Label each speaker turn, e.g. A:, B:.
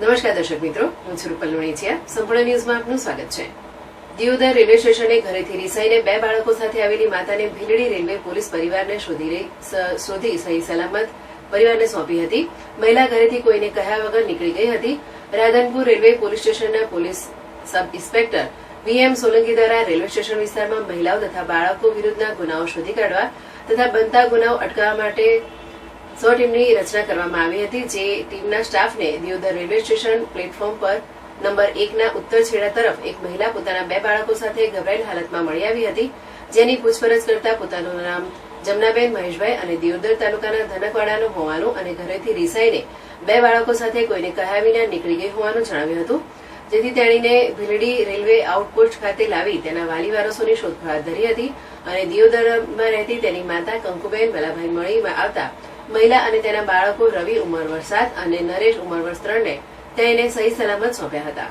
A: નમસ્કાર દર્શક મિત્રો, હું છું રૂપલ લુણીચિયા. સંપૂર્ણ ન્યૂઝમાં આપનું સ્વાગત છે. દિયોદર રેલવે સ્ટેશને ઘરેથી રિસાઈને બે બાળકો સાથે આવેલી માતાને ભીલડી રેલવે પોલીસ પરિવારને શોધી સહી સલામત પરિવારને સોંપી હતી. મહિલા ઘરેથી કોઈને કહ્યા વગર નીકળી ગઈ હતી. રાધનપુર રેલવે પોલીસ સ્ટેશનના police sub inspector VM Solanki દ્વારા રેલવે સ્ટેશન વિસ્તારમાં મહિલાઓ તથા બાળકો વિરુદ્ધના ગુનાઓ શોધી કાઢવા તથા બનતા ગુનાઓ અટકાવવા માટે 100 ટીમની રચના કરવામાં આવી હતી. જે ટીમના સ્ટાફને દિયોદર રેલવે સ્ટેશન પ્લેટફોર્મ પર નંબર 1ના ઉત્તર છેડા તરફ એક મહિલા પોતાના બે બાળકો સાથે ગભરાયેલ હાલતમાં મળી આવી હતી. જેની પૂછપરછ કરતા પોતાનું નામ જમનાબેન મહેશભાઈ અને દિયોદર તાલુકાના ધનકવાડાનું હોવાનું અને ઘરેથી રિસાઈને બે બાળકો સાથે કોઈને કહ્યા વિના નીકળી ગઈ હોવાનું જણાવ્યું હતું. જેથી તેણીને ભીલડી રેલવે આઉટપોસ્ટ ખાતે લાવી તેના વાલી વારસોની શોધખોળ હાથ ધરી હતી અને દિયોદરમાં રહેતી તેની માતા કંકુબેન વેલાભાઈ મળી આવતા મહિલા અને તેના બાળકો રવિ ઉંમર વર્ષ 7 અને નરેશ ઉંમર વર્ષ 3ને તેને સહી સલામત સોંપ્યા હતા.